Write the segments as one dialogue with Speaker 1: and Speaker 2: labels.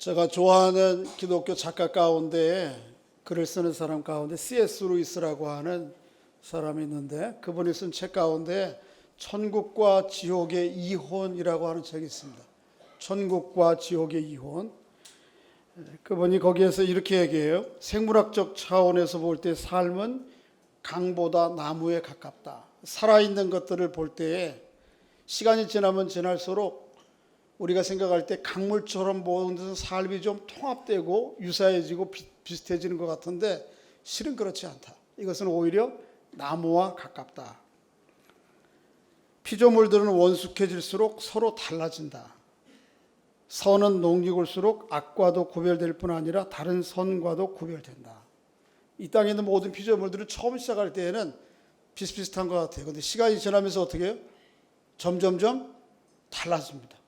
Speaker 1: 제가 좋아하는 기독교 작가 가운데 글을 쓰는 사람 가운데 C.S. 루이스라고 하는 사람이 있는데 그분이 쓴 책 가운데 천국과 지옥의 이혼이라고 하는 책이 있습니다. 천국과 지옥의 이혼. 그분이 거기에서 이렇게 얘기해요. 생물학적 차원에서 볼 때 삶은 강보다 나무에 가깝다. 살아있는 것들을 볼 때에 시간이 지나면 지날수록 우리가 생각할 때 강물처럼 보는 삶이 좀 통합되고 유사해지고 비슷해지는 것 같은데 실은 그렇지 않다. 이것은 오히려 나무와 가깝다. 피조물들은 원숙해질수록 서로 달라진다. 선은 녹익을수록 악과도 구별될 뿐 아니라 다른 선과도 구별된다. 이 땅에 있는 모든 피조물들은 처음 시작할 때에는 비슷비슷한 것 같아요. 그런데 시간이 지나면서 어떻게 해요? 점점점 달라집니다.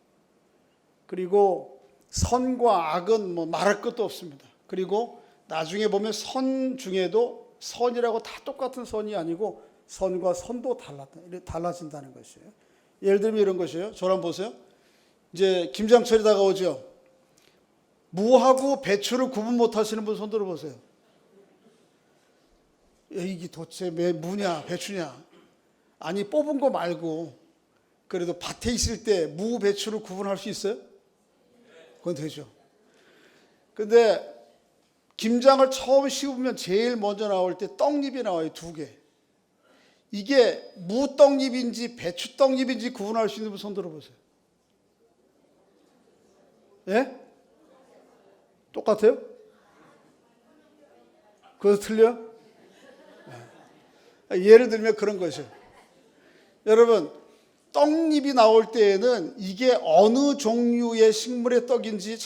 Speaker 1: 그리고 선과 악은 말할 것도 없습니다. 그리고 나중에 보면 선 중에도 선이라고 다 똑같은 선이 아니고 선과 선도 달라진다는 것이에요. 예를 들면 이런 것이에요. 저랑 보세요. 이제 김장철이 다가오죠. 무하고 배추를 구분 못하시는 분 손 들어보세요. 이게 도대체 무냐 배추냐. 아니 뽑은 거 말고 그래도 밭에 있을 때 무 배추를 구분할 수 있어요? 그건 되죠. 근데 김장을 처음 씌우면 제일 먼저 나올 때 떡잎이 나와요. 2개. 이게 무 떡잎인지 배추 떡잎인지 구분할 수 있는 분 손 들어보세요. 예? 똑같아요? 그것도 틀려? 예를 들면 그런 것이에요. 여러분 떡잎이 나올 때에는 이게 어느 종류의 식물의 떡잎인지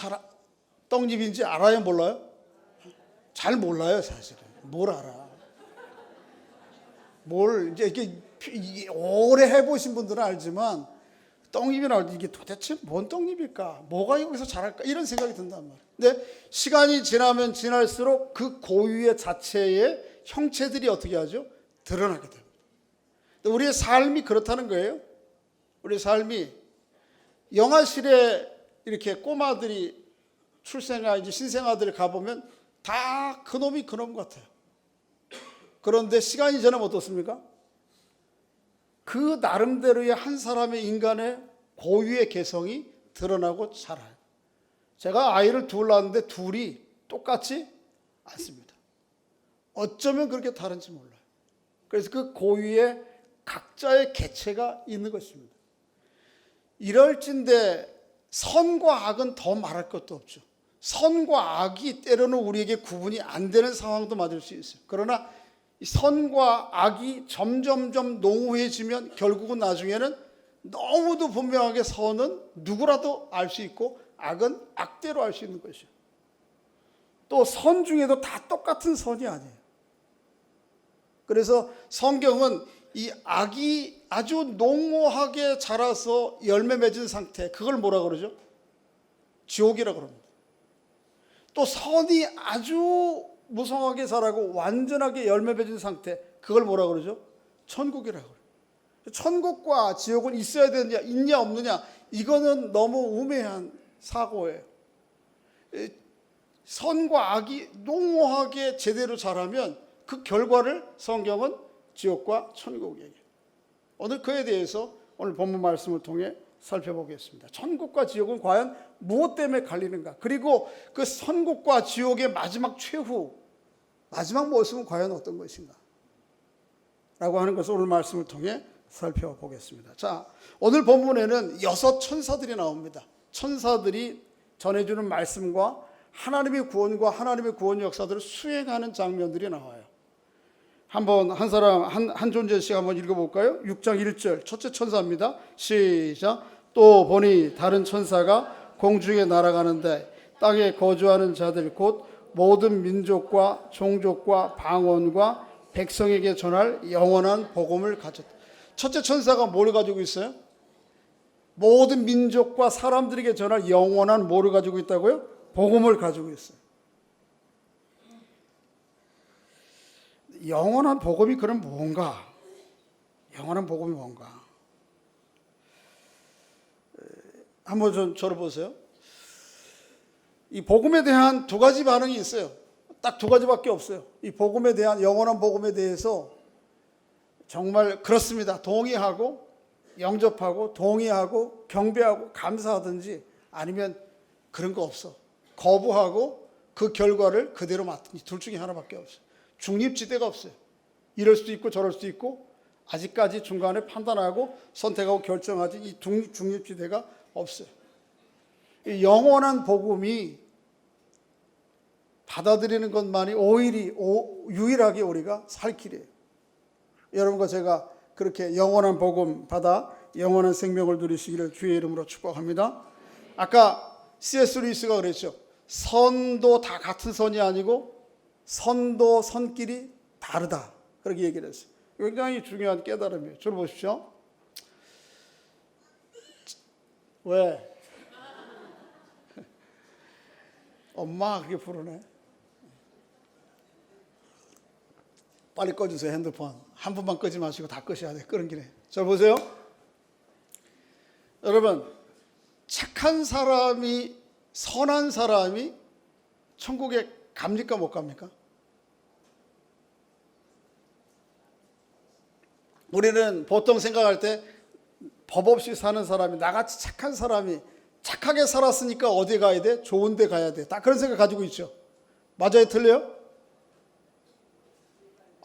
Speaker 1: 알아요? 몰라요? 잘 몰라요, 사실은. 뭘 알아? 이제 이렇게 오래 해보신 분들은 알지만 떡잎이 나올 때 이게 도대체 뭔 떡잎일까? 뭐가 여기서 자랄까? 이런 생각이 든단 말이에요. 근데 시간이 지나면 지날수록 그 고유의 자체의 형체들이 어떻게 하죠? 드러나게 됩니다. 우리의 삶이 그렇다는 거예요. 우리 삶이 영아실에 이렇게 꼬마들이 이제 신생아들 가보면 다 그놈이 그놈 같아요. 그런데 시간이 지나면 어떻습니까? 그 나름대로의 한 사람의 인간의 고유의 개성이 드러나고 자라요. 제가 아이를 둘 낳았는데 둘이 똑같지 않습니다. 어쩌면 그렇게 다른지 몰라요. 그래서 그 고유의 각자의 개체가 있는 것입니다. 이럴진데 선과 악은 더 말할 것도 없죠. 선과 악이 때로는 우리에게 구분이 안 되는 상황도 맞을 수 있어요. 그러나 선과 악이 점점점 농후해지면 결국은 나중에는 너무도 분명하게 선은 누구라도 알 수 있고 악은 악대로 알 수 있는 것이죠. 또 선 중에도 다 똑같은 선이 아니에요. 그래서 성경은 이 악이 아주 농후하게 자라서 열매 맺은 상태, 그걸 뭐라 그러죠? 지옥이라고 합니다. 또 선이 아주 무성하게 자라고 완전하게 열매 맺은 상태, 그걸 뭐라 그러죠? 천국이라고 그래요. 천국과 지옥은 있어야 되느냐, 있냐 없느냐, 이거는 너무 우매한 사고예요. 선과 악이 농후하게 제대로 자라면 그 결과를 성경은 지옥과 천국 얘기해요. 오늘 그에 대해서 오늘 본문 말씀을 통해 살펴보겠습니다. 천국과 지옥은 과연 무엇 때문에 갈리는가? 그리고 그 천국과 지옥의 마지막 최후, 마지막 모습은 과연 어떤 것인가? 라고 하는 것을 오늘 말씀을 통해 살펴보겠습니다. 자, 오늘 본문에는 6 천사들이 나옵니다. 천사들이 전해주는 말씀과 하나님의 구원과 하나님의 구원 역사들을 수행하는 장면들이 나와요. 한번 한 존재씩 한번 읽어볼까요? 6장 1절 첫째 천사입니다. 시작. 또 보니 다른 천사가 공중에 날아가는데 땅에 거주하는 자들 곧 모든 민족과 종족과 방언과 백성에게 전할 영원한 복음을 가졌다. 첫째 천사가 뭘 가지고 있어요? 모든 민족과 사람들에게 전할 영원한 뭐를 가지고 있다고요? 복음을 가지고 있어요. 영원한 복음이 그럼 뭔가? 영원한 복음이 뭔가? 한번 저를 보세요. 이 복음에 대한 두 가지 반응이 있어요. 딱 두 가지밖에 없어요. 이 복음에 대한, 영원한 복음에 대해서 정말 그렇습니다, 동의하고 영접하고 동의하고 경배하고 감사하든지, 아니면 그런 거 없어, 거부하고 그 결과를 그대로 맡든지, 둘 중에 하나밖에 없어요. 중립지대가 없어요. 이럴 수도 있고 저럴 수도 있고, 아직까지 중간에 판단하고 선택하고 결정하지, 이 중립지대가 없어요. 이 영원한 복음이 받아들이는 것만이 유일하게 우리가 살 길이에요. 여러분과 제가 그렇게 영원한 복음 받아 영원한 생명을 누리시기를 주의 이름으로 축복합니다. 아까 C.S. 루이스가 그랬죠. 선도 다 같은 선이 아니고 선도 선길이 다르다, 그렇게 얘기를 했어요. 굉장히 중요한 깨달음이에요. 저를 보십시오. 왜? 엄마 그게 부르네. 빨리 꺼주세요, 핸드폰. 한 번만 끄지 마시고 다 끄셔야 돼, 끄는 길에. 저 보세요. 여러분, 착한 사람이, 선한 사람이 천국에 갑니까 못 갑니까? 우리는 보통 생각할 때 법 없이 사는 사람이, 나같이 착한 사람이 착하게 살았으니까 어디 가야 돼? 좋은 데 가야 돼. 딱 그런 생각 가지고 있죠. 맞아요, 틀려요?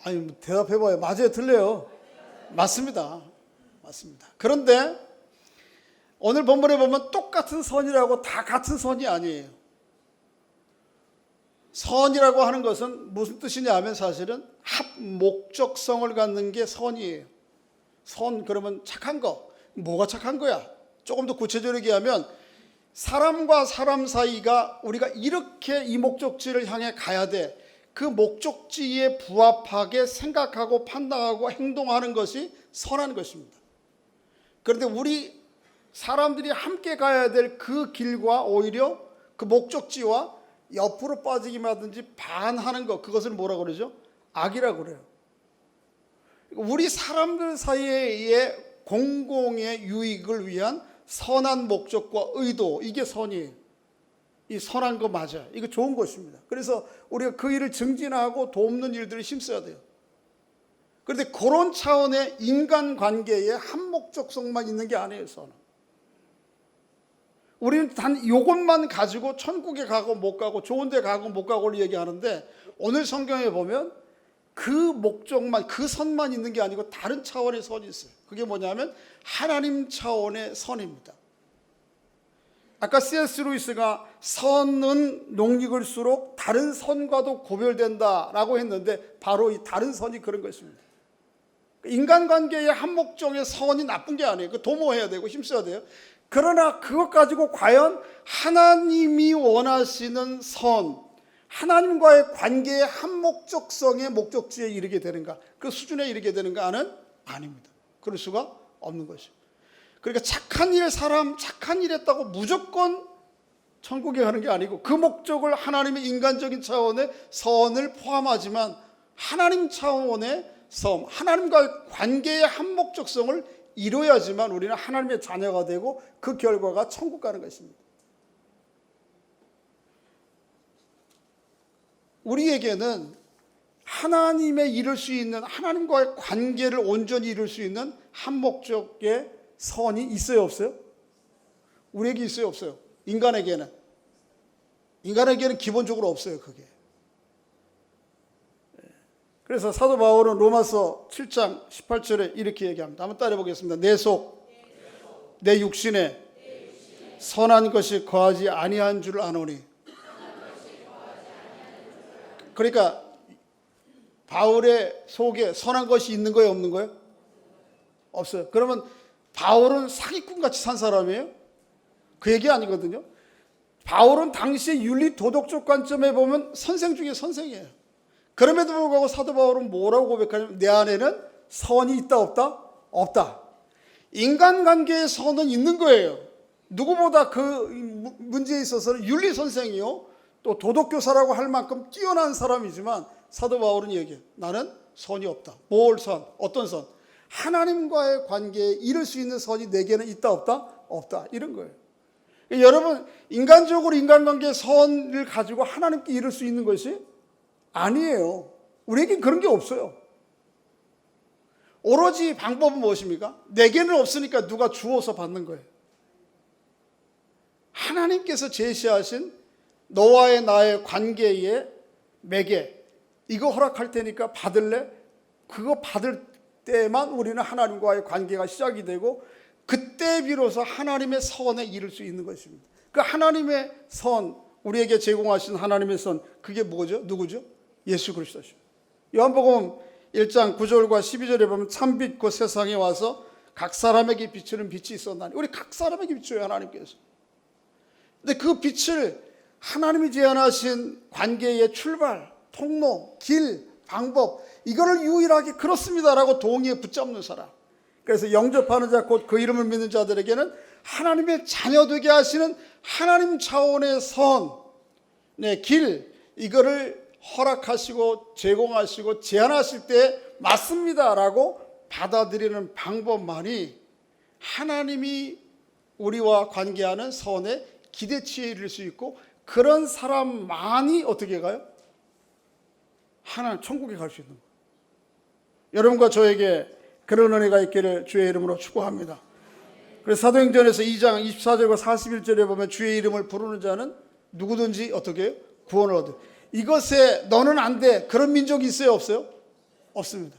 Speaker 1: 아니, 대답해봐요. 맞아요, 틀려요? 맞습니다. 맞습니다. 그런데 오늘 본문에 보면 똑같은 선이라고 다 같은 선이 아니에요. 선이라고 하는 것은 무슨 뜻이냐 하면 사실은 합목적성을 갖는 게 선이에요. 선 그러면 착한 거. 뭐가 착한 거야? 조금 더 구체적으로 얘기하면 사람과 사람 사이가 우리가 이렇게 이 목적지를 향해 가야 돼, 그 목적지에 부합하게 생각하고 판단하고 행동하는 것이 선한 것입니다. 그런데 우리 사람들이 함께 가야 될 그 길과 오히려 그 목적지와 옆으로 빠지기만 하든지 반하는 것, 그것을 뭐라고 그러죠? 악이라고 그래요. 우리 사람들 사이의 공공의 유익을 위한 선한 목적과 의도, 이게 선이에요. 이 선한 거 맞아요. 이거 좋은 것입니다. 그래서 우리가 그 일을 증진하고 돕는 일들을 힘써야 돼요. 그런데 그런 차원의 인간관계에 한목적성만 있는 게 아니에요, 선은. 우리는 단 이것만 가지고 천국에 가고 못 가고 좋은 데 가고 못 가고를 얘기하는데, 오늘 성경에 보면 그 목적만, 그 선만 있는 게 아니고 다른 차원의 선이 있어요. 그게 뭐냐면 하나님 차원의 선입니다. 아까 C.S. 루이스가 선은 농익을수록 다른 선과도 구별된다라고 했는데, 바로 이 다른 선이 그런 것입니다. 인간관계의 한목적의 선이 나쁜 게 아니에요. 그 도모해야 되고 힘써야 돼요. 그러나 그것 가지고 과연 하나님이 원하시는 선, 하나님과의 관계의 한목적성의 목적지에 이르게 되는가, 그 수준에 이르게 되는가는 아닙니다. 그럴 수가 없는 것이죠. 그러니까 착한 일, 사람 착한 일 했다고 무조건 천국에 가는 게 아니고, 그 목적을 하나님의 인간적인 차원의 선을 포함하지만 하나님 차원의 선, 하나님과의 관계의 한목적성을 이루어야지만 우리는 하나님의 자녀가 되고 그 결과가 천국 가는 것입니다. 우리에게는 하나님의 이룰 수 있는, 하나님과의 관계를 온전히 이룰 수 있는 한목적의 선이 있어요, 없어요? 우리에게 있어요, 없어요? 인간에게는 기본적으로 없어요, 그게. 그래서 사도 바울은 로마서 7장 18절에 이렇게 얘기합니다. 한번 따라해 보겠습니다. 내 속, 내 육신에 선한 것이 거하지 아니한 줄 아노니. 그러니까 바울의 속에 선한 것이 있는 거예요, 없는 거예요? 없어요. 그러면 바울은 사기꾼같이 산 사람이에요? 그 얘기 아니거든요. 바울은 당시 윤리 도덕적 관점에 보면 선생 중에 선생이에요. 그럼에도 불구하고 사도 바울은 뭐라고 고백하냐면, 내 안에는 선이 있다 없다? 없다. 인간관계의 선은 있는 거예요. 누구보다 그 문제에 있어서는 윤리 선생이요, 또 도덕교사라고 할 만큼 뛰어난 사람이지만 사도 바울은 얘기해요. 나는 선이 없다. 뭘 선? 어떤 선? 하나님과의 관계에 이룰 수 있는 선이 내게는 있다 없다? 없다. 이런 거예요. 여러분, 인간적으로 인간관계의 선을 가지고 하나님께 이룰 수 있는 것이 아니에요. 우리에게 그런 게 없어요. 오로지 방법은 무엇입니까? 내게는 없으니까 누가 주어서 받는 거예요. 하나님께서 제시하신 너와의 나의 관계의 매개, 이거 허락할 테니까 받을래? 그거 받을 때만 우리는 하나님과의 관계가 시작이 되고, 그때 비로소 하나님의 선에 이를 수 있는 것입니다. 그 하나님의 선, 우리에게 제공하신 하나님의 선, 그게 뭐죠? 누구죠? 예수 그리스도죠. 요한복음 1장 9절과 12절에 보면 참빛 곧 세상에 와서 각 사람에게 비추는 빛이 있었나니, 우리 각 사람에게 비춰요, 하나님께서. 근데 그 빛을 하나님이 제안하신 관계의 출발, 통로, 길, 방법, 이거를 유일하게 그렇습니다라고 동의에 붙잡는 사람. 그래서 영접하는 자, 곧 그 이름을 믿는 자들에게는 하나님의 자녀 되게 하시는 하나님 차원의 선, 길, 이거를 허락하시고 제공하시고 제안하실 때 맞습니다라고 받아들이는 방법만이 하나님이 우리와 관계하는 선의 기대치에 이를 수 있고, 그런 사람만이 어떻게 가요? 하나님 천국에 갈 수 있는 거예요. 여러분과 저에게 그런 은혜가 있기를 주의 이름으로 축복합니다. 그래서 사도행전에서 2장 24절과 41절에 보면 주의 이름을 부르는 자는 누구든지 어떻게 해요? 구원을 얻어요. 이것에 너는 안 돼, 그런 민족이 있어요, 없어요? 없습니다.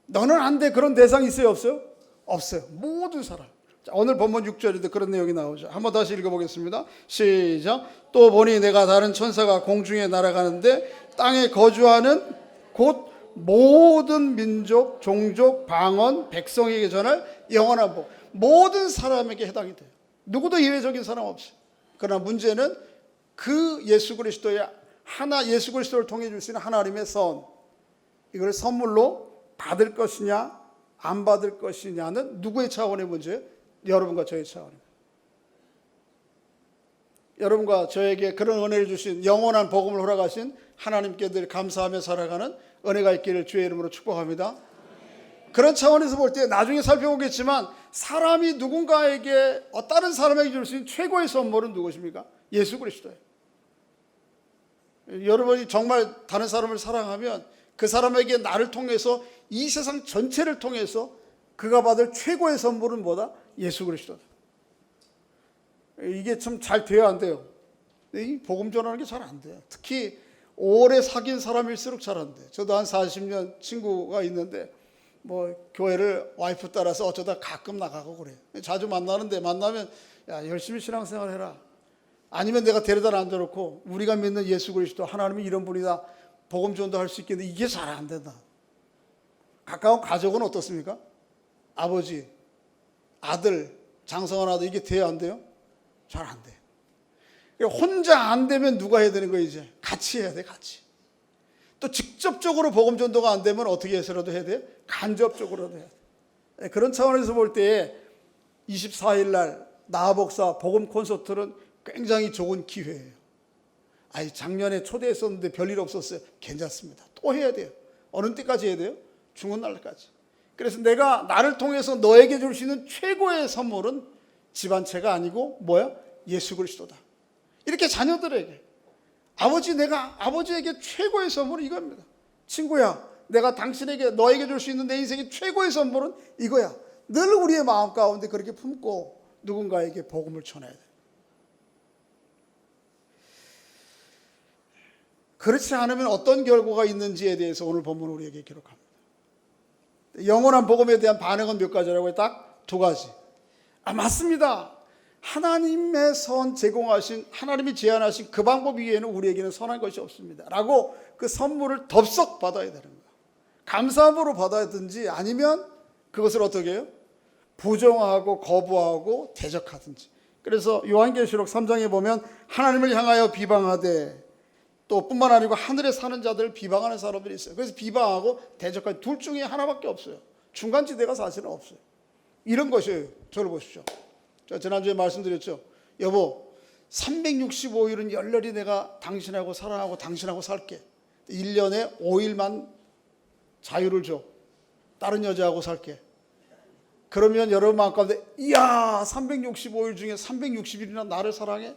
Speaker 1: 너는 안 돼, 그런 대상이 있어요, 없어요? 없어요. 모든 사람. 자, 오늘 본문 6절에도 그런 내용이 나오죠. 한번 다시 읽어보겠습니다. 시작. 또 보니 내가 다른 천사가 공중에 날아가는데 땅에 거주하는 곧 모든 민족, 종족, 방언, 백성에게 전할 영원한 복. 모든 사람에게 해당이 돼요. 누구도 예외적인 사람 없어요. 그러나 문제는 그 예수 그리스도의 예수 그리스도를 통해 줄 수 있는 하나님의 선, 이걸 선물로 받을 것이냐 안 받을 것이냐는 누구의 차원의 문제예요? 여러분과 저의 차원입니다. 여러분과 저에게 그런 은혜를 주신, 영원한 복음을 허락하신 하나님께 늘 감사하며 살아가는 은혜가 있기를 주의 이름으로 축복합니다. 그런 차원에서 볼 때 나중에 살펴보겠지만, 사람이 누군가에게, 다른 사람에게 줄 수 있는 최고의 선물은 누구십니까? 예수 그리스도예요. 여러분이 정말 다른 사람을 사랑하면 그 사람에게 나를 통해서, 이 세상 전체를 통해서 그가 받을 최고의 선물은 뭐다? 예수 그리스도다. 이게 참 잘 돼야 안 돼요. 이 복음 전하는 게 잘 안 돼요. 특히 오래 사귄 사람일수록 잘 안 돼요. 저도 한 40년 친구가 있는데, 뭐 교회를 와이프 따라서 어쩌다 가끔 나가고 그래요. 자주 만나는데, 만나면 야, 열심히 신앙생활 해라. 아니면 내가 데려다 앉아놓고 우리가 믿는 예수 그리스도 하나님이 이런 분이다, 복음 전도할 수 있겠는데, 이게 잘 안 된다. 가까운 가족은 어떻습니까? 아버지, 아들, 장성한 아들, 이게 돼야 안 돼요? 잘 안 돼요. 혼자 안 되면 누가 해야 되는 거예요? 이제 같이 해야 돼, 같이. 또 직접적으로 복음 전도가 안 되면 어떻게 해서라도 해야 돼요? 간접적으로도 해야 돼요. 그런 차원에서 볼 때 24일 날 나하복사 복음 콘서트는 굉장히 좋은 기회예요. 아니, 작년에 초대했었는데 별일 없었어요. 괜찮습니다. 또 해야 돼요. 어느 때까지 해야 돼요? 죽은 날까지. 그래서 내가 나를 통해서 너에게 줄 수 있는 최고의 선물은 집안채가 아니고 뭐야? 예수 그리스도다. 이렇게 자녀들에게, 아버지, 내가 아버지에게 최고의 선물은 이겁니다. 친구야, 내가 당신에게, 너에게 줄 수 있는 내 인생의 최고의 선물은 이거야. 늘 우리의 마음 가운데 그렇게 품고 누군가에게 복음을 전해야 돼. 그렇지 않으면 어떤 결과가 있는지에 대해서 오늘 본문은 우리에게 기록합니다. 영원한 복음에 대한 반응은 몇 가지라고요? 딱 두 가지. 맞습니다. 하나님의 선 제공하신, 하나님이 제안하신 그 방법 위에는 우리에게는 선한 것이 없습니다 라고 그 선물을 덥석 받아야 되는 거예요. 감사함으로 받아야든지, 아니면 그것을 어떻게 해요? 부정하고 거부하고 대적하든지. 그래서 요한계시록 3장에 보면 하나님을 향하여 비방하되, 또 뿐만 아니고 하늘에 사는 자들을 비방하는 사람들이 있어요. 그래서 비방하고 대적하는 둘 중에 하나밖에 없어요. 중간지대가 사실은 없어요. 이런 것이에요. 저를 보십시오. 지난주에 말씀드렸죠. 여보, 365일은 열렬히 내가 당신하고 사랑하고 당신하고 살게. 1년에 5일만 자유를 줘. 다른 여자하고 살게. 그러면 여러분 마음 가운데 이야 365일 중에 360일이나 나를 사랑해?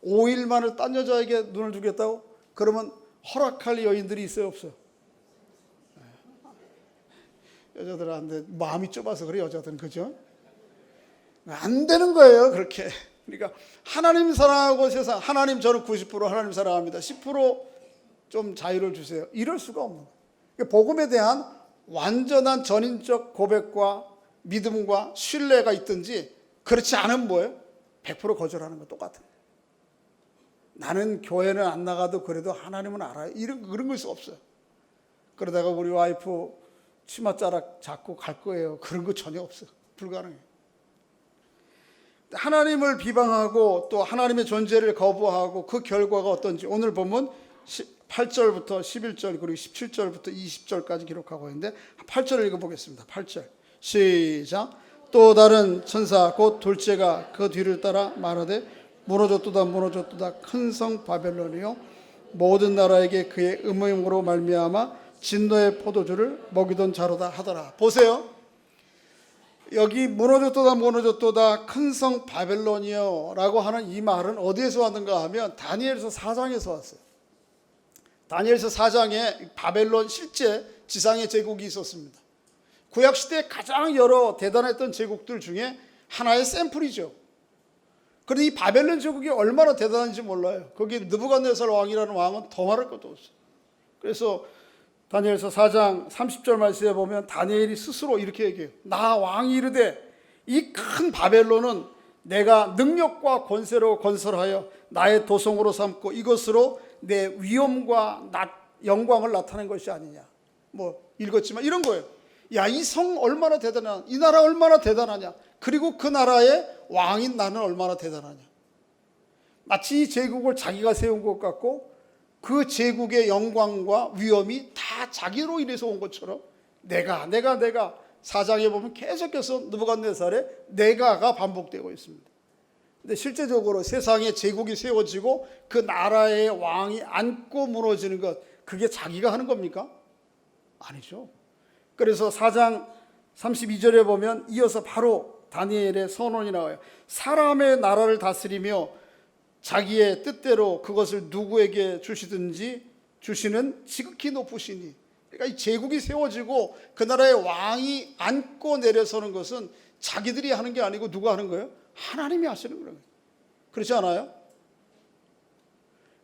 Speaker 1: 5일만을 딴 여자에게 눈을 주겠다고? 그러면 허락할 여인들이 있어요 없어요? 여자들한테 마음이 좁아서 그래 여자들은 그죠? 안 되는 거예요 그렇게. 그러니까 하나님 사랑하고 세상 하나님 저는 90% 하나님 사랑합니다 10%좀 자유를 주세요 이럴 수가 없는 거예요. 그러니까 복음에 대한 완전한 전인적 고백과 믿음과 신뢰가 있든지 그렇지 않으면 뭐예요? 100% 거절하는 거 똑같은 거예요. 나는 교회는 안 나가도 그래도 하나님은 알아요 그런 걸 수 없어요. 그러다가 우리 와이프 치맛자락 잡고 갈 거예요 그런 거 전혀 없어요. 불가능해요. 하나님을 비방하고 또 하나님의 존재를 거부하고 그 결과가 어떤지 오늘 보면 8절부터 11절 그리고 17절부터 20절까지 기록하고 있는데 8절을 읽어보겠습니다. 8절 시작. 또 다른 천사 곧 둘째가 그 뒤를 따라 말하되 무너졌도다 무너졌도다 큰 성 바벨론이요 모든 나라에게 그의 음행으로 말미암아 진노의 포도주를 먹이던 자로다 하더라. 보세요. 여기 무너졌도다 무너졌도다 큰 성 바벨론이요 라고 하는 이 말은 어디에서 왔는가 하면 다니엘서 4장에서 왔어요. 다니엘서 4장에 바벨론 실제 지상의 제국이 있었습니다. 구약시대에 가장 여러 대단했던 제국들 중에 하나의 샘플이죠. 그런데 이 바벨론 제국이 얼마나 대단한지 몰라요. 거기 느부갓네살 왕이라는 왕은 더 말할 것도 없어요. 그래서 다니엘서 4장 30절 말씀에 보면 다니엘이 스스로 이렇게 얘기해요. 나 왕이 이르되 이 큰 바벨론은 내가 능력과 권세로 건설하여 나의 도성으로 삼고 이것으로 내 위엄과 영광을 나타낸 것이 아니냐. 뭐 읽었지만 이런 거예요. 야, 이 성 얼마나 대단하냐. 이 나라 얼마나 대단하냐. 그리고 그 나라의 왕인 나는 얼마나 대단하냐. 마치 이 제국을 자기가 세운 것 같고 그 제국의 영광과 위엄이 다 자기로 인해서 온 것처럼 내가 4장에 보면 계속해서 느부갓네살의 내가가 반복되고 있습니다. 근데 실제적으로 세상에 제국이 세워지고 그 나라의 왕이 앉고 무너지는 것 그게 자기가 하는 겁니까? 아니죠. 그래서 4장 32절에 보면 이어서 바로 다니엘의 선언이 나와요. 사람의 나라를 다스리며 자기의 뜻대로 그것을 누구에게 주시든지 주시는 지극히 높으시니. 그러니까 이 제국이 세워지고 그 나라의 왕이 앉고 내려서는 것은 자기들이 하는 게 아니고 누가 하는 거예요? 하나님이 하시는 거예요. 그렇지 않아요?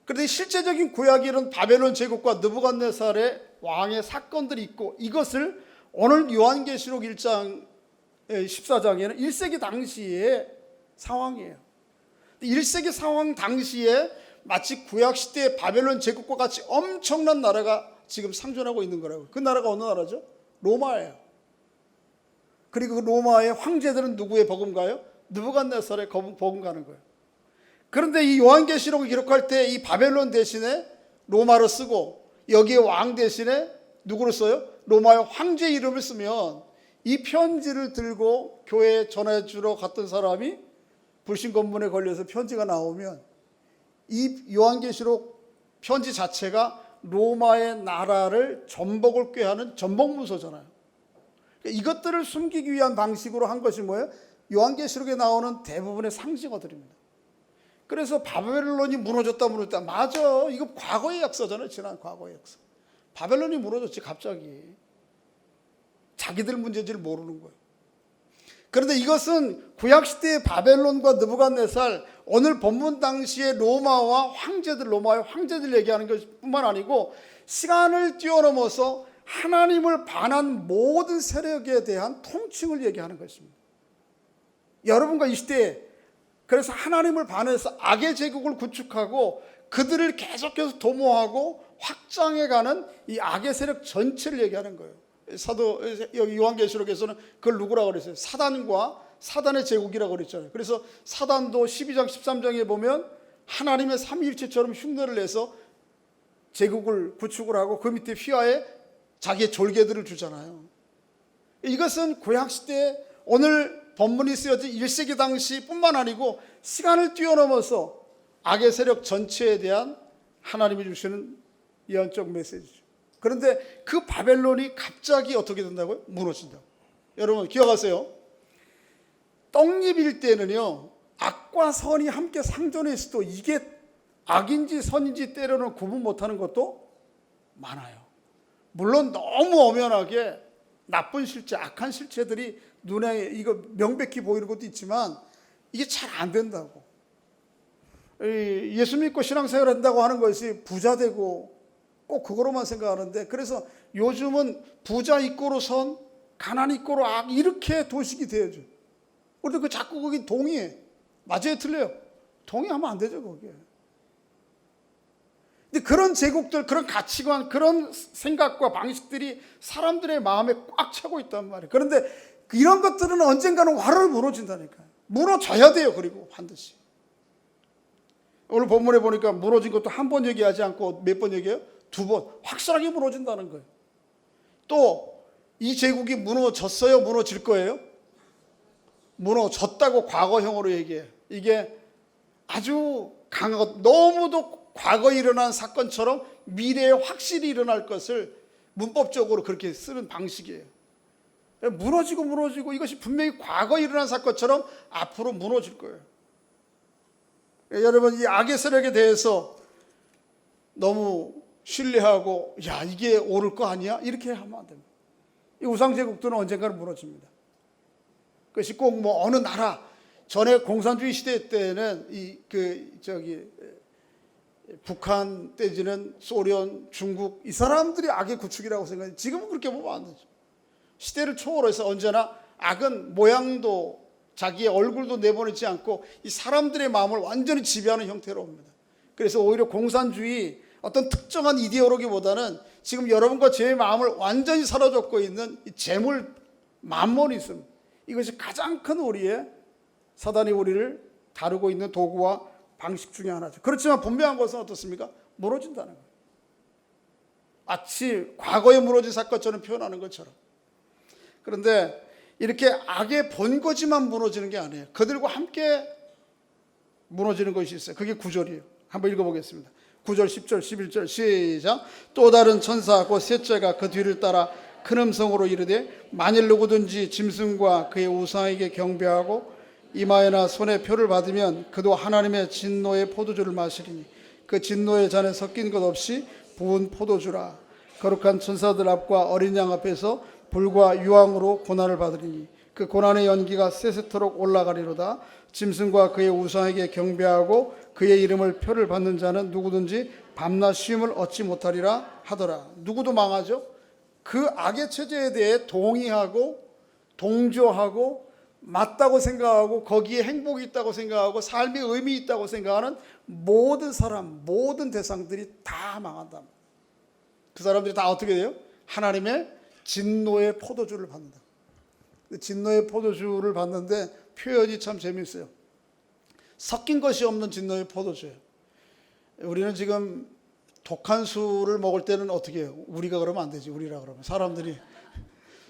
Speaker 1: 그런데 실제적인 구약에 이런 바벨론 제국과 느부갓네살의 왕의 사건들이 있고 이것을 오늘 요한계시록 1장 14장에는 1세기 당시의 상황이에요. 1세기 상황 당시에 마치 구약시대의 바벨론 제국과 같이 엄청난 나라가 지금 상존하고 있는 거라고요. 그 나라가 어느 나라죠? 로마예요. 그리고 그 로마의 황제들은 누구의 버금가요? 느부갓네살의 버금가는 거예요. 그런데 이 요한계시록을 기록할 때 이 바벨론 대신에 로마로 쓰고 여기에 왕 대신에 누구를 써요? 로마의 황제 이름을 쓰면 이 편지를 들고 교회에 전해주러 갔던 사람이 불신검문에 걸려서 편지가 나오면 이 요한계시록 편지 자체가 로마의 나라를 전복을 꾀하는 전복문서잖아요. 이것들을 숨기기 위한 방식으로 한 것이 뭐예요? 요한계시록에 나오는 대부분의 상징어들입니다. 그래서 바벨론이 무너졌다 맞아. 이거 과거의 역사잖아요. 지난 과거의 역사. 바벨론이 무너졌지 갑자기. 자기들 문제인지를 모르는 거예요. 그런데 이것은 구약시대의 바벨론과 느부갓네살 오늘 본문 당시의 로마의 황제들 얘기하는 것뿐만 아니고 시간을 뛰어넘어서 하나님을 반한 모든 세력에 대한 통칭을 얘기하는 것입니다. 여러분과 이 시대에 그래서 하나님을 반해서 악의 제국을 구축하고 그들을 계속해서 도모하고 확장해가는 이 악의 세력 전체를 얘기하는 거예요. 여기 요한계시록에서는 그걸 누구라고 그랬어요? 사단과 사단의 제국이라고 그랬잖아요. 그래서 사단도 12장 13장에 보면 하나님의 삼위일체처럼 흉내를 내서 제국을 구축을 하고 그 밑에 휘하에 자기의 졸개들을 주잖아요. 이것은 구약시대 오늘 본문이 쓰여진 1세기 당시뿐만 아니고 시간을 뛰어넘어서 악의 세력 전체에 대한 하나님이 주시는 예언적 메시지죠. 그런데 그 바벨론이 갑자기 어떻게 된다고요? 무너진다고. 여러분 기억하세요. 떡잎일 때는요, 악과 선이 함께 상존해 있어도 이게 악인지 선인지 때로는 구분 못하는 것도 많아요. 물론 너무 엄연하게 나쁜 실체, 악한 실체들이 눈에 이거 명백히 보이는 것도 있지만 이게 잘 안 된다고. 예수 믿고 신앙생활 한다고 하는 것이 부자 되고 꼭 그거로만 생각하는데, 그래서 요즘은 부자 이꼬로 선, 가난 이꼬로 악, 이렇게 도식이 되어져. 우리도 그 자꾸 거기 동의해. 맞아요, 틀려요? 동의하면 안 되죠, 거기에. 근데 그런 제국들, 그런 가치관, 그런 생각과 방식들이 사람들의 마음에 꽉 차고 있단 말이에요. 그런데 이런 것들은 언젠가는 와르르 무너진다니까요. 무너져야 돼요, 그리고 반드시. 오늘 본문에 보니까 무너진 것도 한 번 얘기하지 않고 몇 번 얘기해요? 2번. 확실하게 무너진다는 거예요. 또 이 제국이 무너졌어요? 무너질 거예요? 무너졌다고 과거형으로 얘기해요. 이게 아주 강하고 너무도 과거에 일어난 사건처럼 미래에 확실히 일어날 것을 문법적으로 그렇게 쓰는 방식이에요. 무너지고 이것이 분명히 과거에 일어난 사건처럼 앞으로 무너질 거예요. 여러분, 이 악의 세력에 대해서 너무 신뢰하고 야, 이게 옳을 거 아니야? 이렇게 하면 안 됩니다. 이 우상제국들은 언젠가는 무너집니다. 그것이 꼭 뭐 어느 나라, 전에 공산주의 시대 때는 북한 때지는 소련, 중국, 이 사람들이 악의 구축이라고 생각해요. 지금은 그렇게 보면 안 되죠. 시대를 초월해서 언제나 악은 모양도 자기의 얼굴도 내보내지 않고 이 사람들의 마음을 완전히 지배하는 형태로 옵니다. 그래서 오히려 공산주의 어떤 특정한 이데올로기보다는 지금 여러분과 제 마음을 완전히 사로잡고 있는 이 재물, 만모니즘, 이것이 가장 큰 우리의, 사단이 우리를 다루고 있는 도구와 방식 중에 하나죠. 그렇지만 분명한 것은 어떻습니까? 무너진다는 거예요. 마치 과거에 무너진 사건처럼 표현하는 것처럼. 그런데 이렇게 악의 본거지만 무너지는 게 아니에요. 그들과 함께 무너지는 것이 있어요. 그게 9절이에요. 한번 읽어보겠습니다. 9절, 10절, 11절 시작. 또 다른 천사 곧 셋째가 그 뒤를 따라 큰 음성으로 이르되 만일 누구든지 짐승과 그의 우상에게 경배하고 이마에나 손에 표를 받으면 그도 하나님의 진노의 포도주를 마시리니 그 진노의 잔에 섞인 것 없이 부은 포도주라. 거룩한 천사들 앞과 어린 양 앞에서 불과 유황으로 고난을 받으리니 그 고난의 연기가 세세토록 올라가리로다. 짐승과 그의 우상에게 경배하고 그의 이름을 표를 받는 자는 누구든지 밤낮 쉼을 얻지 못하리라 하더라. 누구도 망하죠. 그 악의 체제에 대해 동의하고 동조하고 맞다고 생각하고 거기에 행복이 있다고 생각하고 삶의 의미 있다고 생각하는 모든 사람, 모든 대상들이 다 망한다. 그 사람들이 다 어떻게 돼요? 하나님의 진노의 포도주를 받는다. 진노의 포도주를 받는데 표현이 참 재미있어요. 섞인 것이 없는 진노의 포도주예요. 우리는 지금 독한 술을 먹을 때는 어떻게 해요? 우리가 그러면 안 되지. 우리라 그러면. 사람들이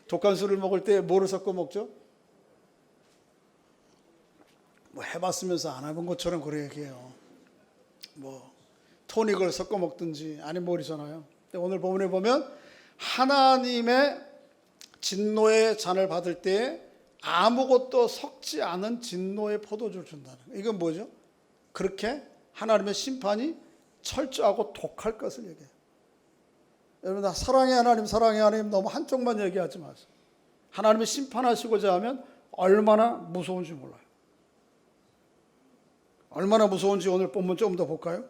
Speaker 1: 독한 술을 먹을 때 뭐를 섞어 먹죠? 뭐 해봤으면서 안 해본 것처럼 그래 얘기해요. 뭐 토닉을 섞어 먹든지 아니면 뭐이잖아요. 오늘 본문에 보면 하나님의 진노의 잔을 받을 때 아무것도 섞지 않은 진노의 포도주를 준다는 거예요. 이건 뭐죠? 그렇게 하나님의 심판이 철저하고 독할 것을 얘기해요. 여러분, 사랑의 하나님 너무 한쪽만 얘기하지 마세요. 하나님이 심판하시고자 하면 얼마나 무서운지 몰라요. 얼마나 무서운지 오늘 본문 좀 더 볼까요?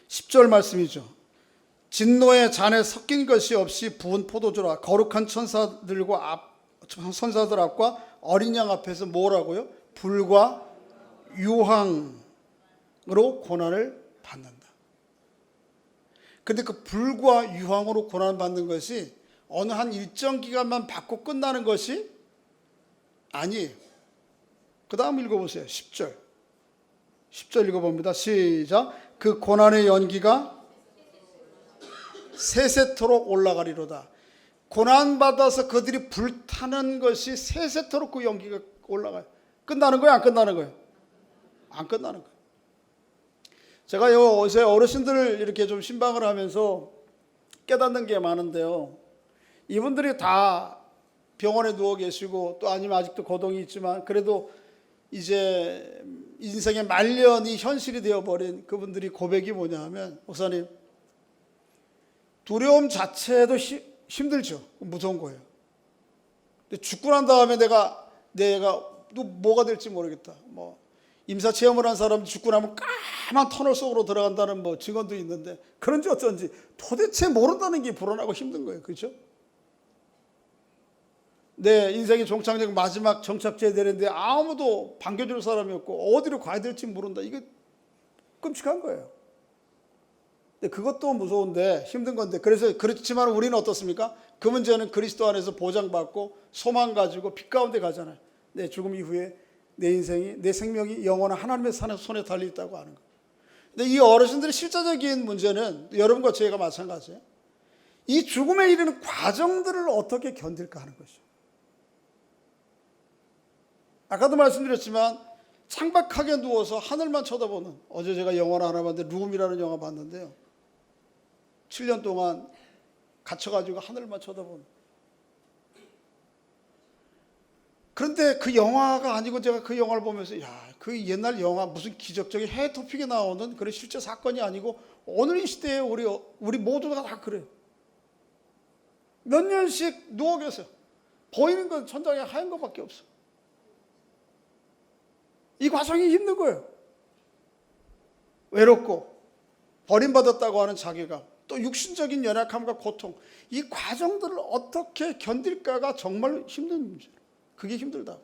Speaker 1: 10절 말씀이죠. 진노의 잔에 섞인 것이 없이 부은 포도주라. 거룩한 천사들 앞과 어린 양 앞에서 뭐라고요? 불과 유황으로 고난을 받는다. 그런데 그 불과 유황으로 고난 받는 것이 어느 한 일정 기간만 받고 끝나는 것이 아니에요. 그 다음 읽어보세요. 10절 읽어봅니다. 시작. 그 고난의 연기가 세세토록 올라가리로다. 고난받아서 그들이 불타는 것이 세세토록 그 연기가 올라가요. 끝나는 거예요? 안 끝나는 거예요? 안 끝나는 거예요. 제가 요새 어르신들을 이렇게 좀 신방을 하면서 깨닫는 게 많은데요. 이분들이 다 병원에 누워 계시고 또 아니면 아직도 거동이 있지만 그래도 이제 인생의 말년이 현실이 되어버린 그분들이 고백이 뭐냐 하면, 목사님, 두려움 자체도 힘들죠. 무서운 거예요. 근데 죽고 난 다음에 내가 또 뭐가 될지 모르겠다. 뭐 임사 체험을 한 사람 죽고 나면 까만 터널 속으로 들어간다는 뭐 증언도 있는데, 그런지 어쩐지 도대체 모른다는 게 불안하고 힘든 거예요. 그렇죠? 내 인생의 종착역 마지막 정착지에 되는데 아무도 반겨줄 사람이 없고 어디로 가야 될지 모른다. 이게 끔찍한 거예요. 근데 그것도 무서운데 힘든 건데, 그래서 그렇지만 우리는 어떻습니까? 그 문제는 그리스도 안에서 보장받고 소망 가지고 빛 가운데 가잖아요. 내 죽음 이후에 내 인생이, 내 생명이 영원한 하나님의 손에 달려 있다고 하는 거예요. 근데 이 어르신들의 실제적인 문제는 여러분과 저희가 마찬가지예요. 이 죽음에 이르는 과정들을 어떻게 견딜까 하는 것이죠. 아까도 말씀드렸지만 창박하게 누워서 하늘만 쳐다보는, 어제 제가 영화를 하나 봤는데 룸이라는 영화 봤는데요, 7년 동안 갇혀가지고 하늘만 쳐다보는. 그런데 그 영화가 아니고 제가 그 영화를 보면서, 야, 그 옛날 영화 무슨 기적적인 해외 토픽에 나오는 그런 실제 사건이 아니고 오늘 이 시대에 우리 모두가 다 그래요. 몇 년씩 누워 계세요. 보이는 건 천장에 하얀 것밖에 없어. 이 과정이 힘든 거예요. 외롭고 버림받았다고 하는 자괴감, 또 육신적인 연약함과 고통, 이 과정들을 어떻게 견딜까가 정말 힘든 문제예요. 그게 힘들다.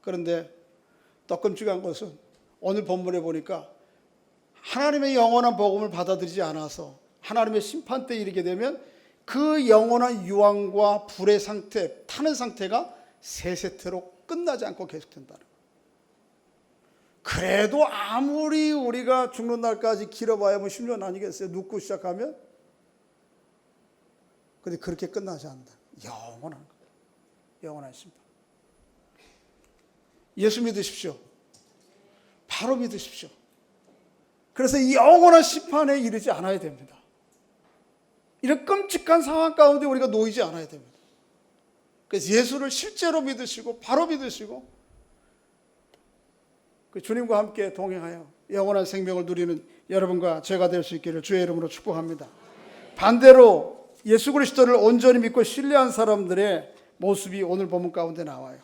Speaker 1: 그런데 더 끔찍한 것은 오늘 본문에 보니까 하나님의 영원한 복음을 받아들이지 않아서 하나님의 심판 때에 이르게 되면 그 영원한 유황과 불의 상태, 타는 상태가 세세태로 끝나지 않고 계속된다는 거예요. 그래도 아무리 우리가 죽는 날까지 길어봐야 뭐 10년 아니겠어요? 눕고 시작하면. 근데 그렇게 끝나지 않는다. 영원한 거. 영원한 심판. 예수 믿으십시오. 바로 믿으십시오. 그래서 이 영원한 심판에 이르지 않아야 됩니다. 이런 끔찍한 상황 가운데 우리가 놓이지 않아야 됩니다. 그래서 예수를 실제로 믿으시고 바로 믿으시고 그 주님과 함께 동행하여 영원한 생명을 누리는 여러분과 제가 될 수 있기를 주의 이름으로 축복합니다. 반대로 예수 그리스도를 온전히 믿고 신뢰한 사람들의 모습이 오늘 본문 가운데 나와요.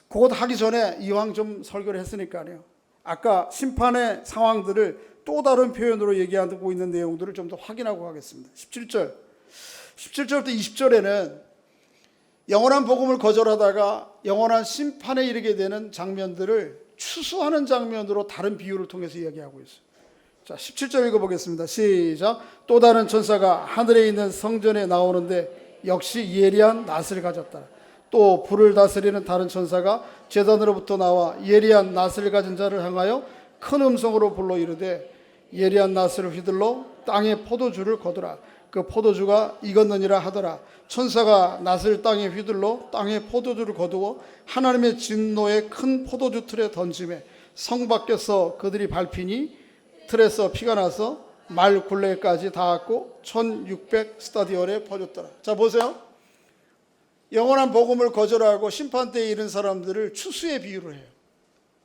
Speaker 1: 그것 하기 전에 이왕 좀 설교를 했으니까요, 아까 심판의 상황들을 또 다른 표현으로 얘기하고 있는 내용들을 좀 더 확인하고 가겠습니다. 17절부터 20절에는 영원한 복음을 거절하다가 영원한 심판에 이르게 되는 장면들을 추수하는 장면으로 다른 비유를 통해서 이야기하고 있어요. 자, 17절 읽어보겠습니다. 시작. 또 다른 천사가 하늘에 있는 성전에 나오는데 역시 예리한 낫을 가졌다. 또 불을 다스리는 다른 천사가 제단으로부터 나와 예리한 낫을 가진 자를 향하여 큰 음성으로 불러 이르되 예리한 낫을 휘둘러 땅에 포도주를 거두라. 그 포도주가 익었느니라 하더라. 천사가 낫을 땅에 휘둘러 땅에 포도주를 거두어 하나님의 진노의 큰 포도주 틀에 던짐에 성 밖에서 그들이 밟히니 틀에서 피가 나서 말 굴레까지 닿았고 1600 스타디온에 퍼졌더라. 자, 보세요. 영원한 복음을 거절하고 심판 때에 이른 사람들을 추수에 비유를 해요.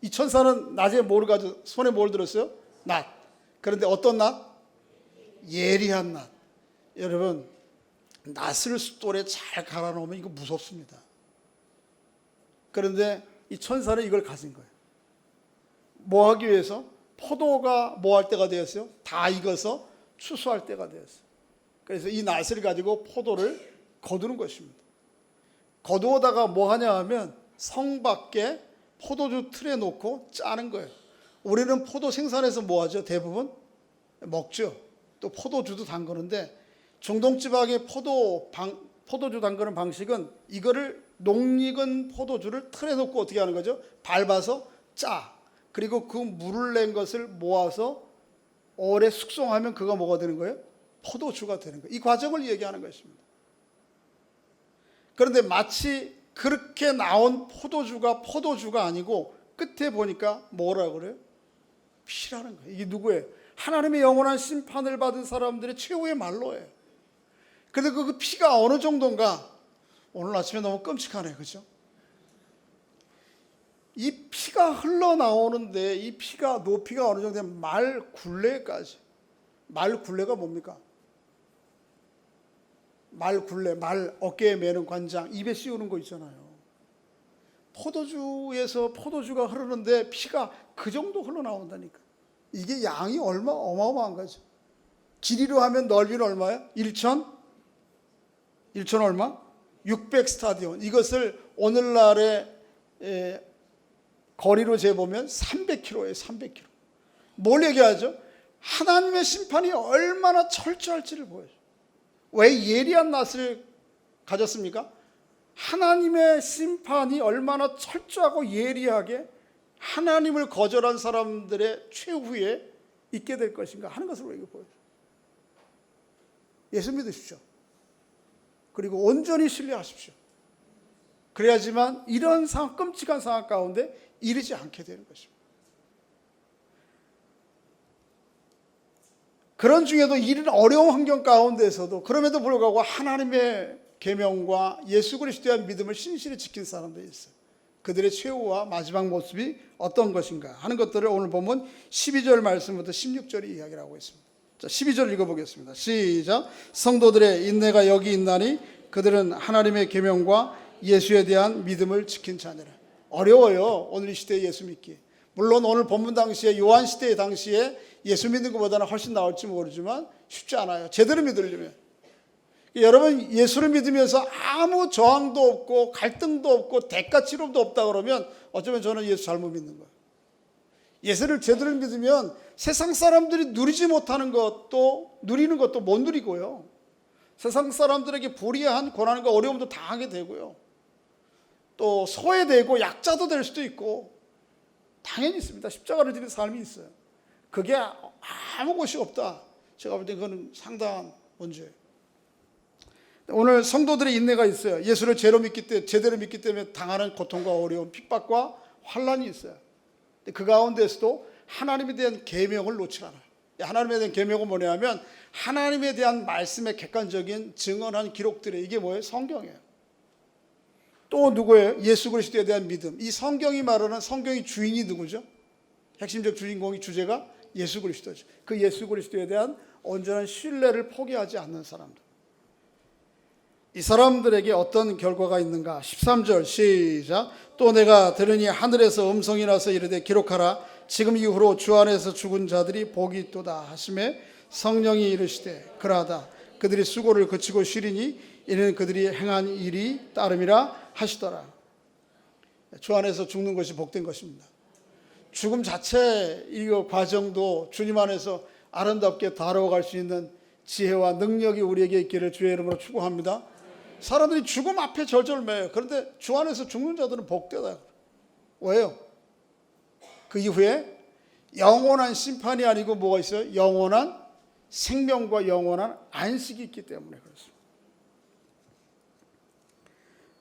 Speaker 1: 이 천사는 낮에 뭘 가져, 손에 뭘 들었어요? 낫. 그런데 어떤 낫? 예리한 낫. 여러분, 낫을 숫돌에 잘 갈아놓으면 이거 무섭습니다. 그런데 이 천사는 이걸 가진 거예요. 뭐 하기 위해서? 포도가 뭐 할 때가 되었어요? 다 익어서 추수할 때가 되었어요. 그래서 이 낫을 가지고 포도를 거두는 것입니다. 거두어다가 뭐 하냐 하면 성 밖에 포도주 틀에 놓고 짜는 거예요. 우리는 포도 생산해서 뭐 하죠? 대부분 먹죠. 또 포도주도 담그는데 중동 지방의 포도주 담그는 방식은 이거를 녹익은 포도주를 틀에 놓고 어떻게 하는 거죠? 밟아서 짜. 그리고 그 물을 낸 것을 모아서 오래 숙성하면 그가 뭐가 되는 거예요? 포도주가 되는 거예요. 이 과정을 얘기하는 것입니다. 그런데 마치 그렇게 나온 포도주가 아니고 끝에 보니까 뭐라고 그래요? 피라는 거예요. 이게 누구예요? 하나님의 영원한 심판을 받은 사람들의 최후의 말로예요. 근데 그 피가 어느 정도인가? 오늘 아침에 너무 끔찍하네, 그죠? 이 피가 흘러나오는데 이 피가 높이가 어느 정도 되면 말 굴레까지. 말 굴레가 뭡니까? 말 굴레, 말 어깨에 매는 관장, 입에 씌우는 거 있잖아요. 포도주에서 포도주가 흐르는데 피가 그 정도 흘러나온다니까. 이게 양이 어마어마한 거죠. 길이로 하면 넓이는 얼마야? 1천 얼마? 600 스타디온. 이것을 오늘날의 거리로 재보면 300km예요. 300km. 뭘 얘기하죠? 하나님의 심판이 얼마나 철저할지를 보여줘요. 왜 예리한 낯을 가졌습니까? 하나님의 심판이 얼마나 철저하고 예리하게 하나님을 거절한 사람들의 최후에 있게 될 것인가 하는 것을 우리에게 보여줘요. 예수 믿으십시오. 그리고 온전히 신뢰하십시오. 그래야지만 이런 상황, 끔찍한 상황 가운데 이르지 않게 되는 것입니다. 그런 중에도 이런 어려운 환경 가운데서도 그럼에도 불구하고 하나님의 계명과 예수 그리스도에 대한 믿음을 신실히 지킨 사람들이 있어요. 그들의 최후와 마지막 모습이 어떤 것인가 하는 것들을 오늘 보면 12절 말씀부터 16절이 이야기를 하고 있습니다. 자, 12절 읽어보겠습니다. 시작. 성도들의 인내가 여기 있나니 그들은 하나님의 계명과 예수에 대한 믿음을 지킨 자녀라. 어려워요, 오늘 이 시대에 예수 믿기. 물론 오늘 본문 당시에 요한 시대의 당시에 예수 믿는 것보다는 훨씬 나을지 모르지만 쉽지 않아요. 제대로 믿으려면. 여러분, 예수를 믿으면서 아무 저항도 없고 갈등도 없고 대가 치료도 없다 그러면 어쩌면 저는 예수 잘못 믿는 거예요. 예수를 제대로 믿으면 세상 사람들이 누리지 못하는 것도 누리는 것도 못 누리고요. 세상 사람들에게 불이한 고난과 어려움도 당하게 되고요. 또 소외되고 약자도 될 수도 있고 당연히 있습니다. 십자가를 지는 삶이 있어요. 그게 아무 곳이 없다. 제가 볼 때 그거는 상당한 문제예요. 오늘 성도들의 인내가 있어요. 예수를 제대로 믿기 때문에 당하는 고통과 어려움, 핍박과 환난이 있어요. 그 가운데서도 하나님에 대한 계명을 놓지 않아요. 하나님에 대한 계명은 뭐냐면 하나님에 대한 말씀의 객관적인 증언한 기록들이 이게 뭐예요? 성경이에요. 또 누구예요? 예수 그리스도에 대한 믿음. 이 성경이 말하는 성경의 주인이 누구죠? 핵심적 주인공의 주제가 예수 그리스도죠. 그 예수 그리스도에 대한 온전한 신뢰를 포기하지 않는 사람들. 이 사람들에게 어떤 결과가 있는가? 13절 시작. 또 내가 들으니 하늘에서 음성이 나서 이르되 기록하라. 지금 이후로 주 안에서 죽은 자들이 복이 있도다 하시매 성령이 이르시되 그러하다. 그들이 수고를 그치고 쉬리니 이는 그들이 행한 일이 따름이라 하시더라. 주 안에서 죽는 것이 복된 것입니다. 죽음 자체 이 과정도 주님 안에서 아름답게 다뤄갈 수 있는 지혜와 능력이 우리에게 있기를 주의 이름으로 축원합니다. 사람들이 죽음 앞에 절절매요. 그런데 주 안에서 죽는 자들은 복되다. 왜요? 그 이후에 영원한 심판이 아니고 뭐가 있어요? 영원한 생명과 영원한 안식이 있기 때문에 그렇습니다.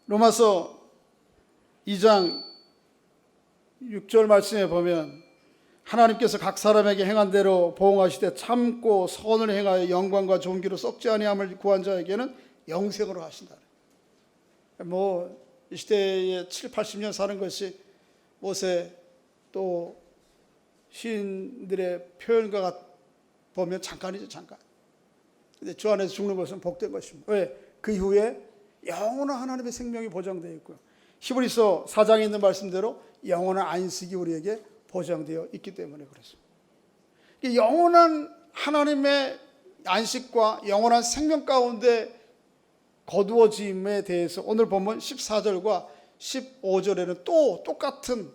Speaker 1: 로마서 2장 6절 말씀에 보면 하나님께서 각 사람에게 행한 대로 보응하시되 참고 선을 행하여 영광과 존귀로 썩지 아니함을 구한 자에게는 영생으로 하신다. 이 시대에 7, 80년 사는 것이 모세 또 시인들의 표현과 보면 잠깐이죠, 잠깐. 근데 주 안에서 죽는 것은 복된 것입니다. 왜? 그 이후에 영원한 하나님의 생명이 보장되어 있고요. 히브리서 4장에 있는 말씀대로 영원한 안식이 우리에게 보장되어 있기 때문에 그렇습니다. 영원한 하나님의 안식과 영원한 생명 가운데 거두어짐에 대해서 오늘 보면 14절과 15절에는 또 똑같은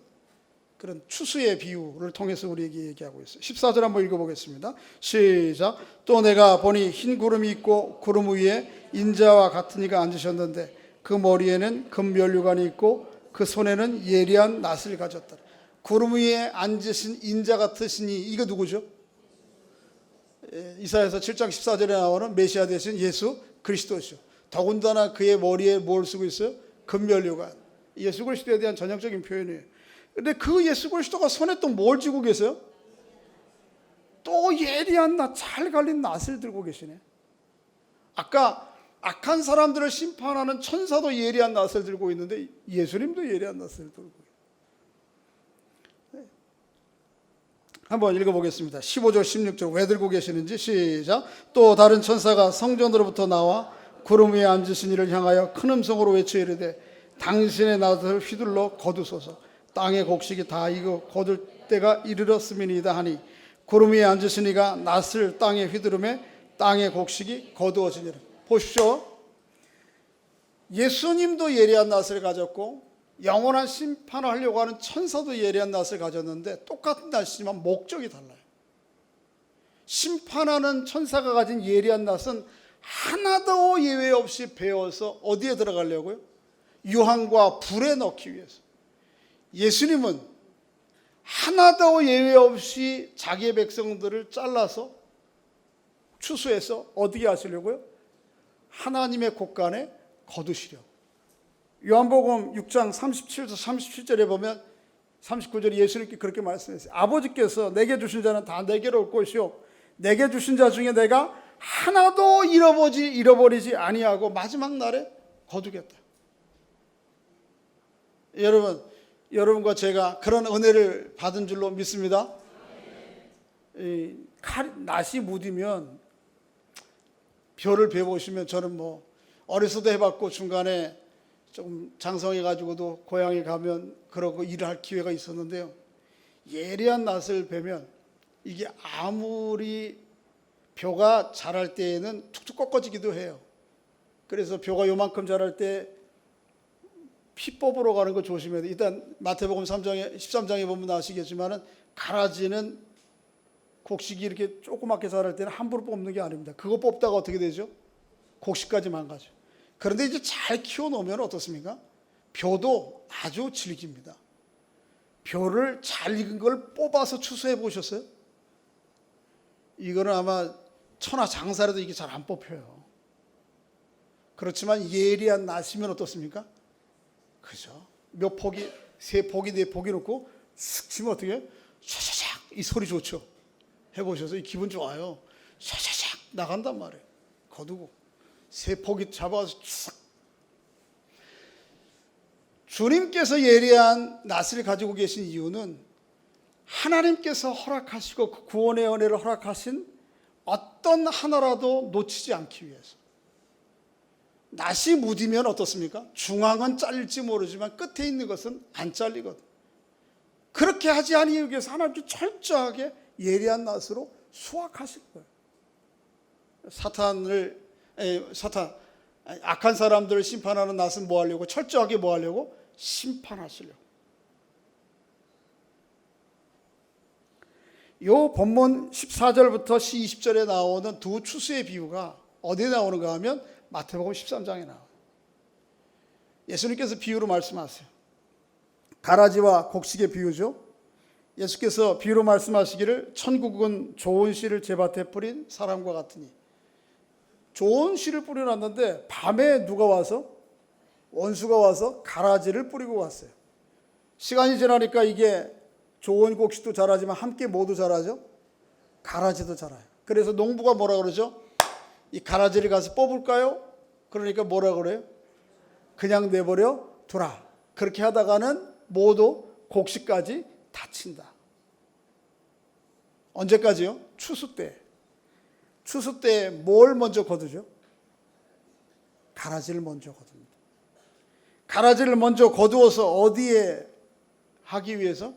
Speaker 1: 그런 추수의 비유를 통해서 우리에게 얘기하고 있어요. 14절 한번 읽어보겠습니다. 시작. 또 내가 보니 흰 구름이 있고 구름 위에 인자와 같은 이가 앉으셨는데 그 머리에는 금면류관이 있고 그 손에는 예리한 낫을 가졌더라. 구름 위에 앉으신 인자 같으신 이거 누구죠? 이사야서 7장 14절에 나오는 메시아 되신 예수 그리스도죠. 더군다나 그의 머리에 뭘 쓰고 있어요? 금면류관. 예수 그리스도에 대한 전형적인 표현이에요. 근데 그 예수 그리스도가 손에 또 뭘 쥐고 계세요? 또 예리한 낫, 잘 갈린 낫을 들고 계시네. 아까 악한 사람들을 심판하는 천사도 예리한 낫을 들고 있는데 예수님도 예리한 낫을 들고 있어요. 한번 읽어보겠습니다. 15절 16절 왜 들고 계시는지 시작. 또 다른 천사가 성전으로부터 나와 구름 위에 앉으신 이를 향하여 큰 음성으로 외쳐 이르되 당신의 낫을 휘둘러 거두소서. 땅의 곡식이 다 익어 거둘 때가 이르렀음이니이다 하니 구름 위에 앉으신 이가 낫을 땅에 휘두르매 땅의 곡식이 거두어지니라. 보십시오. 예수님도 예리한 낫을 가졌고 영원한 심판을 하려고 하는 천사도 예리한 낫을 가졌는데 똑같은 낫이지만 목적이 달라요. 심판하는 천사가 가진 예리한 낫은 하나도 예외 없이 베어서 어디에 들어가려고요? 유황과 불에 넣기 위해서. 예수님은 하나도 예외 없이 자기의 백성들을 잘라서 추수해서 어디에 하시려고요? 하나님의 곳간에 거두시려. 요한복음 6장 37절 37절에 보면 39절에 예수님께 그렇게 말씀했어요. 아버지께서 내게 주신 자는 다 내게로 올 것이요 내게 주신 자 중에 내가 하나도 잃어버리지 아니하고 마지막 날에 거두겠다. 여러분과 제가 그런 은혜를 받은 줄로 믿습니다. 낫이 묻으면 벼를 베보시면 저는 어려서도 해봤고 중간에 좀 장성해가지고도 고향에 가면 그러고 일을 할 기회가 있었는데요. 예리한 낫을 베면 이게 아무리 벼가 자랄 때에는 툭툭 꺾어지기도 해요. 그래서 벼가 요만큼 자랄 때 피 뽑으러 가는 거 조심해야 돼요. 일단 마태복음 13장에 보면 아시겠지만은 가라지는 곡식이 이렇게 조그맣게 자랄 때는 함부로 뽑는 게 아닙니다. 그거 뽑다가 어떻게 되죠? 곡식까지 망가져. 그런데 이제 잘 키워놓으면 어떻습니까? 벼도 아주 질깁니다. 벼를 잘 익은 걸 뽑아서 추수해 보셨어요? 이거는 아마 천하장사라도 이게 잘 안 뽑혀요. 그렇지만 예리한 낫이면 어떻습니까? 그죠? 몇 포기, 세 포기, 네 포기 놓고 슥 치면 어떻게 해요? 샤샤샥 이 소리 좋죠? 해보셔서 이 기분 좋아요. 샤샤샥 나간단 말이에요. 거두고 세 포기 잡아서 싹. 주님께서 예리한 낫을 가지고 계신 이유는 하나님께서 허락하시고 그 구원의 은혜를 허락하신 어떤 하나라도 놓치지 않기 위해서. 낫이 묻으면 어떻습니까? 중앙은 잘릴지 모르지만 끝에 있는 것은 안 잘리거든. 그렇게 하지 아니하기 위해서 하나님께서 철저하게 예리한 낫으로 수확하실 거예요. 악한 사람들을 심판하는 낫은 뭐 하려고? 철저하게 뭐 하려고? 심판하시려고. 요 본문 14절부터 20절에 나오는 두 추수의 비유가 어디에 나오는가 하면 마태복음 13장에 나와요. 예수님께서 비유로 말씀하세요. 가라지와 곡식의 비유죠. 예수께서 비유로 말씀하시기를 천국은 좋은 씨를 제밭에 뿌린 사람과 같으니. 좋은 씨를 뿌려놨는데 밤에 누가 와서? 원수가 와서 가라지를 뿌리고 갔어요. 시간이 지나니까 이게 좋은 곡식도 자라지만 함께 모두 자라죠. 가라지도 자라요. 그래서 농부가 뭐라 그러죠? 이 가라지를 가서 뽑을까요? 그러니까 뭐라 그래요? 그냥 내버려 두라. 그렇게 하다가는 모두 곡식까지 다친다. 언제까지요? 추수 때. 추수 때 뭘 먼저 거두죠? 가라지를 먼저 거둡니다. 가라지를 먼저 거두어서 어디에 하기 위해서?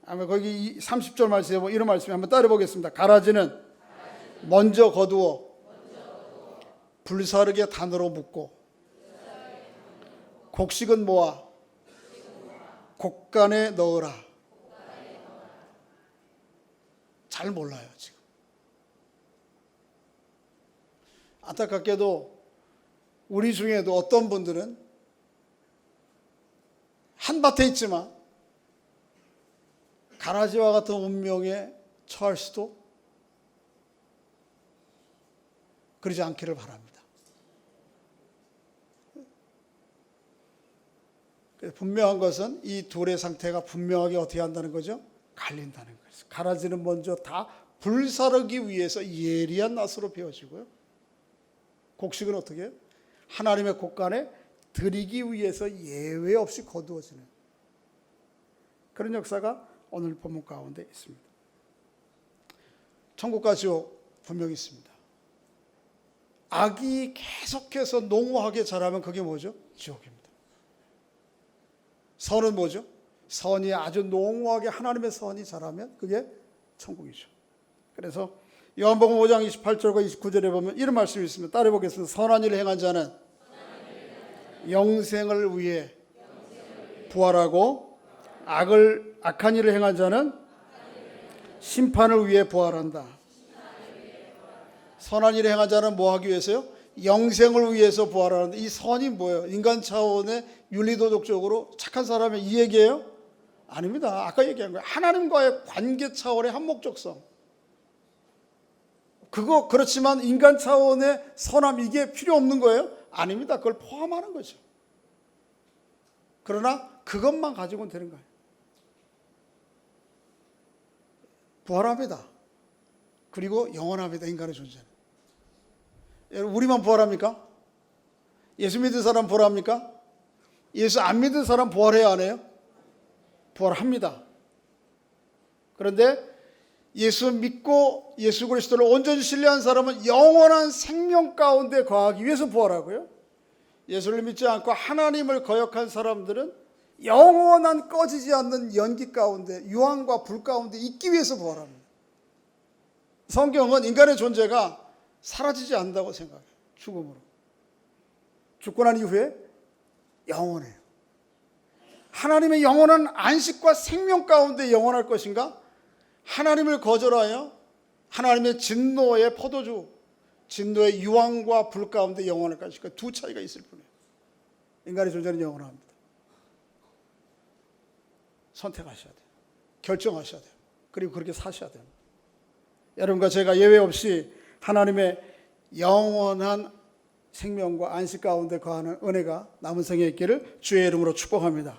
Speaker 1: 아마 거기 30절 말씀에 보면 이런 말씀이 한번 따라 보겠습니다. 가라지는 먼저 거두어 불사르게 단으로 묶고 곡식은 모아 곡간에 넣으라. 잘 몰라요 지금. 안타깝게도 우리 중에도 어떤 분들은 한밭에 있지만 가라지와 같은 운명에 처할 수도 그러지 않기를 바랍니다. 분명한 것은 이 둘의 상태가 분명하게 어떻게 한다는 거죠? 갈린다는 거예요. 가라지는 먼저 다 불사르기 위해서 예리한 낫으로 베어지고요. 곡식은 어떻게 해요? 하나님의 곳간에 드리기 위해서 예외 없이 거두어지는 그런 역사가 오늘 본문 가운데 있습니다. 천국과 지옥 분명히 있습니다. 악이 계속해서 농후하게 자라면 그게 뭐죠? 지옥입니다. 선은 뭐죠? 선이 아주 농후하게 하나님의 선이 자라면 그게 천국이죠. 그래서 요한복음 5장 28절과 29절에 보면 이런 말씀이 있습니다. 따라 보겠습니다. 선한 일을 행한 자는 영생을 위해 부활하고 악한 일을 행한 자는 심판을 위해 부활한다. 선한 일을 행한 자는 뭐 하기 위해서요? 영생을 위해서 부활하는데 이 선이 뭐예요? 인간 차원의 윤리도덕적으로 착한 사람의 이 얘기예요? 아닙니다. 아까 얘기한 거예요. 하나님과의 관계 차원의 한목적성. 그렇지만 인간 차원의 선함 이게 필요 없는 거예요? 아닙니다. 그걸 포함하는 거죠. 그러나 그것만 가지고는 되는 거예요. 부활합니다. 그리고 영원합니다. 인간의 존재는. 여러분 우리만 부활합니까? 예수 믿는 사람 부활합니까? 예수 안 믿는 사람 부활해야 안 해요? 부활합니다. 그런데 예수 믿고 예수 그리스도를 온전히 신뢰한 사람은 영원한 생명 가운데 거하기 위해서 부활하고요. 예수를 믿지 않고 하나님을 거역한 사람들은 영원한 꺼지지 않는 연기 가운데 유황과 불 가운데 있기 위해서 부활합니다. 성경은 인간의 존재가 사라지지 않는다고 생각해요. 죽음으로. 죽고 난 이후에 영원해요. 하나님의 영원한 안식과 생명 가운데 영원할 것인가? 하나님을 거절하여 하나님의 진노의 포도주, 진노의 유황과 불 가운데 영원할 것인가? 두 차이가 있을 뿐이에요. 인간의 존재는 영원합니다. 선택하셔야 돼요. 결정하셔야 돼요. 그리고 그렇게 사셔야 돼요. 여러분과 제가 예외 없이 하나님의 영원한 생명과 안식 가운데 거하는 은혜가 남은 생에 있기를 주의 이름으로 축복합니다.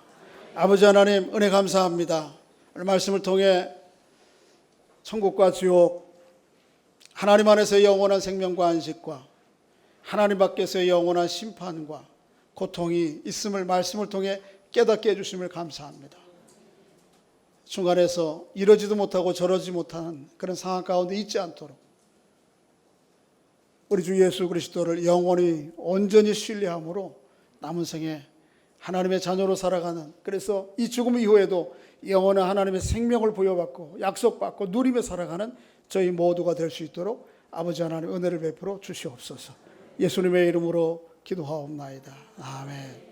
Speaker 1: 아버지 하나님 은혜 감사합니다. 오늘 말씀을 통해 천국과 지옥, 하나님 안에서의 영원한 생명과 안식과 하나님 밖에서의 영원한 심판과 고통이 있음을 말씀을 통해 깨닫게 해주심을 감사합니다. 중간에서 이러지도 못하고 저러지 못하는 그런 상황 가운데 있지 않도록 우리 주 예수 그리스도를 영원히 온전히 신뢰함으로 남은 생에 하나님의 자녀로 살아가는, 그래서 이 죽음 이후에도 영원한 하나님의 생명을 부여받고 약속받고 누리며 살아가는 저희 모두가 될 수 있도록 아버지 하나님 은혜를 베풀어 주시옵소서. 예수님의 이름으로 기도하옵나이다. 아멘.